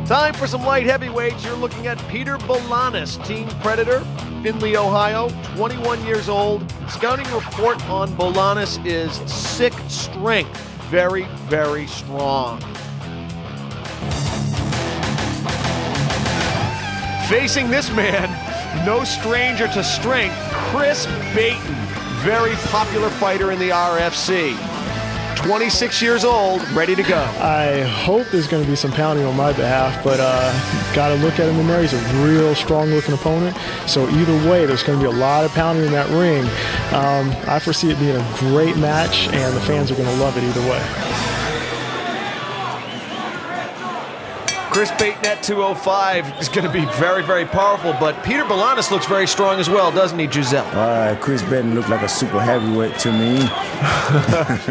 Time for some light heavyweights. You're looking at Peter Bolanis, Team Predator, Findlay, Ohio, 21 years old. Scouting report on Bolanis is sick strength. Very, very strong. Facing this man, no stranger to strength, Chris Baten, very popular fighter in the RFC. 26 years old, ready to go. I hope there's going to be some pounding on my behalf, but got to look at him in there. He's a real strong-looking opponent. So either way, there's going to be a lot of pounding in that ring. I foresee it being a great match, and the fans are going to love it either way. Chris Baten at 205 is going to be very, very powerful, but Peter Bolanis looks very strong as well, doesn't he, Giselle? Chris Baten looked like a super heavyweight to me.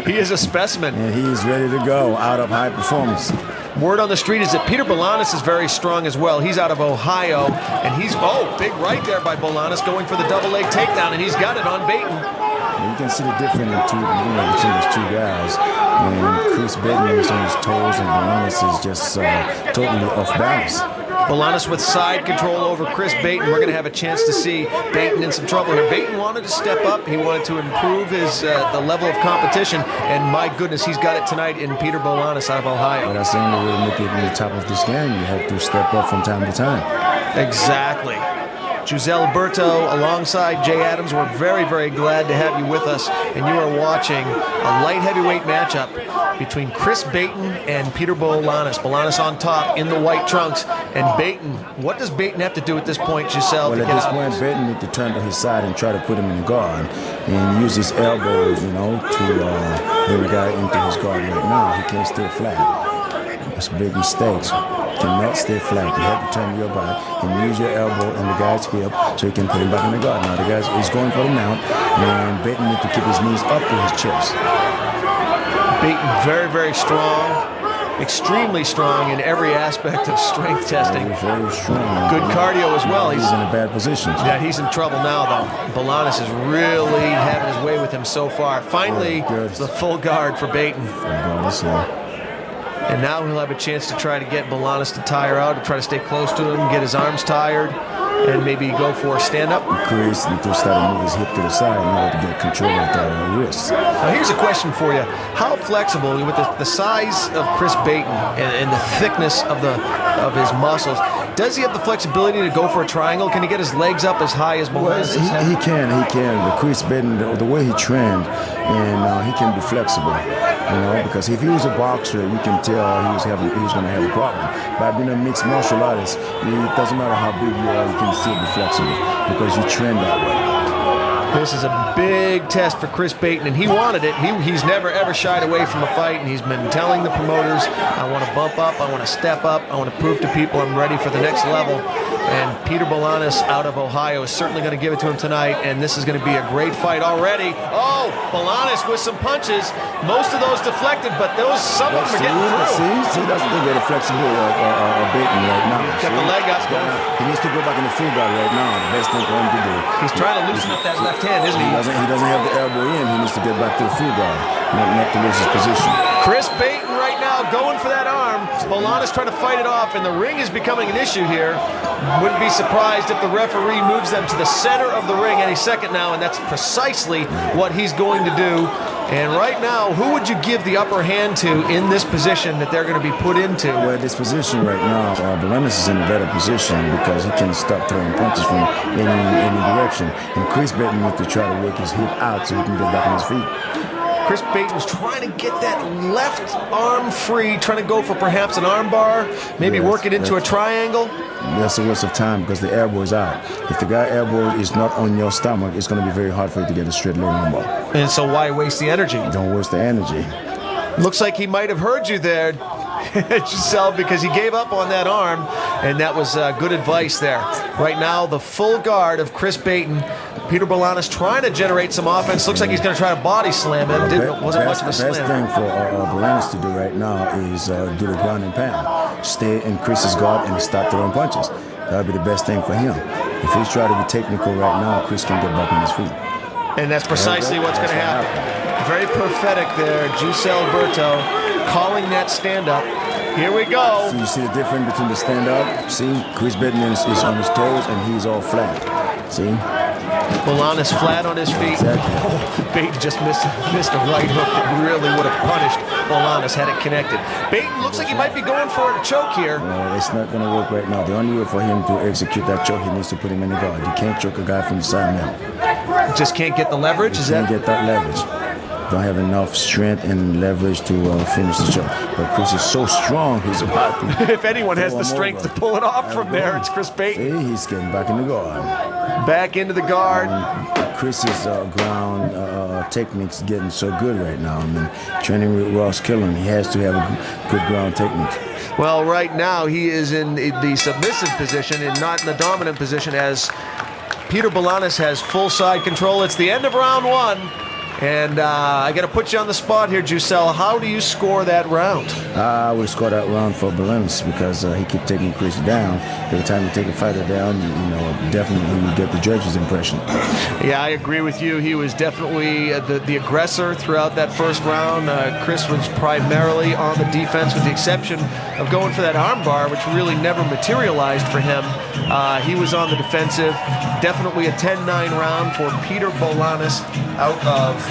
He is a specimen. And he's ready to go out of high performance. Word on the street is that Peter Bolanis is very strong as well. He's out of Ohio, and he's, big right there by Bolanis, going for the double leg takedown, and he's got it on Baten. You can see the difference between these two guys. And Chris Baten is on his toes, and Bolanis is just totally off balance. Bolanis with side control over Chris Baten. We're going to have a chance to see Baten in some trouble here. Baten wanted to step up. He wanted to improve his the level of competition, and my goodness, he's got it tonight in Peter Bolanis out of Ohio. But that's the only way to make it in the top of this game. You have to step up from time to time. Exactly. Giselle Berto alongside Jay Adams. We're very, very glad to have you with us, and you are watching a light heavyweight matchup between Chris Baten and Peter Bolanis. Bolanis on top in the white trunks, and Baten. What does Baten have to do at this point, Giselle? Well, at this point, Baten needs to turn to his side and try to put him in the guard and use his elbows, to bring the guy into his guard. Right now, he can't stay flat. That's big mistakes. Cannot stay flat. You have to turn your body and use your elbow in the guy's hip so you can put him back in the guard. Now the guy is going for the mount, and Baten needs to keep his knees up to his chest. Baten very, very strong, extremely strong in every aspect of strength testing. Very strong. Good cardio as well. He's in a bad position. Yeah, he's in trouble now, though. Bolanis is really having his way with him so far. Finally, the full guard for Baten. And now he'll have a chance to try to get Bolanis to tire out, to try to stay close to him, get his arms tired, and maybe go for a stand-up. Chris needs to start to move his hip to the side in order to get control of the wrist. Now here's a question for you. How flexible, with the size of Chris Baten and the thickness of his muscles, does he have the flexibility to go for a triangle? Can he get his legs up as high as Bolanis? Well, he can. But Chris Baten, the way he trained, and he can be flexible. Because if he was a boxer, you can tell he was going to have a problem. By being a mixed martial artist, it doesn't matter how big you are, you can still be flexible because you train that way. This is a big test for Chris Baten, and he wanted it. He's never, ever shied away from a fight, and he's been telling the promoters, I want to bump up, I want to step up, I want to prove to people I'm ready for the next level. And Peter Bolanis out of Ohio is certainly going to give it to him tonight, and this is going to be a great fight already. Oh, Bolanis with some punches. Most of those deflected, but some of them are getting through. See, that's the way the flexibility of Baten right now. He's got the leg up. He needs to go back in the full guard right now. The best thing for him to do. He's trying to loosen up that left hand, isn't he? He doesn't have the elbow in. He needs to get back to the full guard, not to lose his position. Chris Baten right now going for that arm. Bolanis trying to fight it off, and the ring is becoming an issue here. Wouldn't be surprised if the referee moves them to the center of the ring any second now, and that's precisely what he's going to do. And right now, who would you give the upper hand to in this position that they're going to be put into? Well, this position right now, Bolanis is in a better position because he can stop throwing punches from any direction. And Chris Baten needs to try to work his hip out so he can get back on his feet. Chris Baten's trying to get that left arm free, trying to go for perhaps an arm bar, maybe work it into a triangle. That's a waste of time because the elbow is out. If the guy elbow is not on your stomach, it's going to be very hard for you to get a straight leg arm bar. And so why waste the energy? Don't waste the energy. Looks like he might have heard you there, Giselle, because he gave up on that arm, and that was good advice there. Right now, the full guard of Chris Baten. Peter Bolanis trying to generate some offense. Looks like he's going to try to body slam him. Wasn't much of a slam. The best thing for Bolanis to do right now is do the ground and pound. Stay in Chris's guard and start throwing punches. That would be the best thing for him. If he's trying to be technical right now, Chris can get back on his feet. And that's precisely what's going to happen. Very prophetic there, Giselle Berto calling that stand-up. Here we go. So you see the difference between the stand-up? See, Chris Baten is on his toes and he's all flat. See? Bolanis flat on his feet. Exactly. Baten just missed a right hook that really would have punished Bolanis had it connected. Baten looks like he might be going for a choke here. It's not going to work right now. The only way for him to execute that choke, he needs to put him in the guard. You can't choke a guy from the side now. Just can't get the leverage? You can't get that leverage. Don't have enough strength and leverage to finish the choke. But Chris is so strong, he's about to. If anyone has the strength to pull it off from there, it's Chris Baten. See, he's getting back in the guard. Back into the guard. Chris's ground technique's getting so good right now. I mean, training with Ross Killen, he has to have a good ground technique. Well, right now he is in the submissive position and not in the dominant position as Peter Bolanis has full side control. It's the end of round one. And I got to put you on the spot here, Jusel. How do you score that round? I would score that round for Bolanis because he kept taking Chris down. Every time you take a fighter down, definitely you get the judge's impression. Yeah, I agree with you. He was definitely the aggressor throughout that first round. Chris was primarily on the defense with the exception of going for that armbar, which really never materialized for him. He was on the defensive. Definitely a 10-9 round for Peter Bolanis out of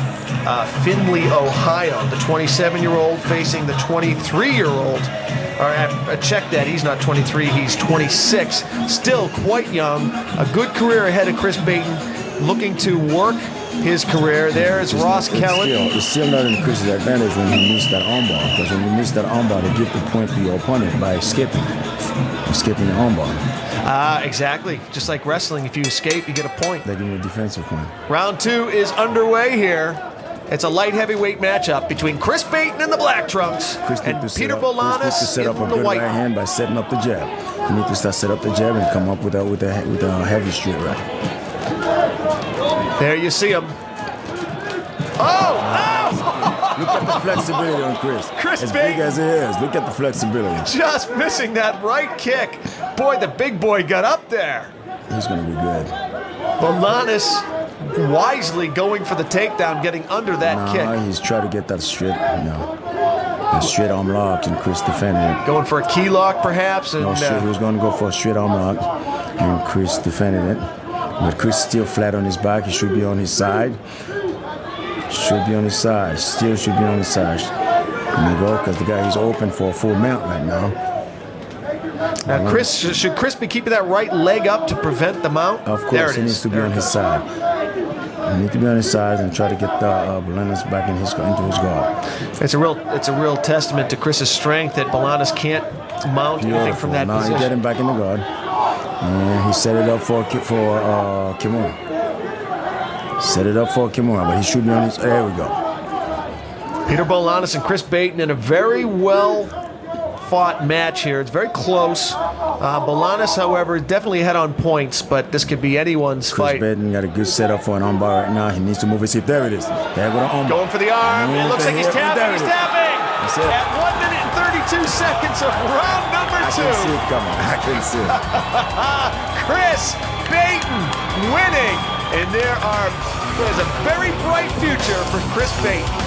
Findlay, Ohio. The 27-year-old facing the 23-year-old. Check that, he's not 23, he's 26. Still quite young. A good career ahead of Chris Baten, looking to work his career. There's Ross Kellen. It's still not in Chris's advantage when he missed that armbar, because when you miss that armbar, they give the point to your opponent by skipping the armbar. Exactly. Just like wrestling, if you escape, you get a point. They give you a defensive point. Round two is underway here. It's a light heavyweight matchup between Chris Baten in the black trunks and Peter Bolanis Chris needs to set up in a the good white. right hand by setting up the jab. You need to set up the jab and come up with a heavy straight right. There you see him. Oh! Look at the flexibility on Chris. As big as he is, look at the flexibility. Just missing that right kick. Boy, the big boy got up there. He's going to be good. Bolanis wisely going for the takedown, getting under that kick. He's trying to get that straight, that straight arm lock, and Chris defended it. Going for a key lock, perhaps? And, he was going to go for a straight arm lock, and Chris defended it. But Chris is still flat on his back. He should be on his side. Should be on his side. Still should be on his side. There you go, because the guy is open for a full mount right now. Now, should Chris be keeping that right leg up to prevent the mount? Of course, he needs to be on his side. He needs to be on his side and try to get Bolanis back into his guard. It's a real testament to Chris's strength that Bolanis can't mount anything from that position. Now he get him back in the guard, and he set it up for Kimura. Set it up for Kimura, but he should be on his. There we go. Peter Bolanis and Chris Baten in a very well-fought match here. It's very close. Bolanis, however, definitely ahead on points, but this could be anyone's fight. Chris Baten got a good setup for an armbar right now. He needs to move his hip. There it is. There go the armbar. Going for the arm. It looks like he's tapping. He's tapping. That's it. At 1 minute and 32 seconds of round number 2. I can see it coming. I can see it. Chris Baten winning. And there's a very bright future for Chris Baten.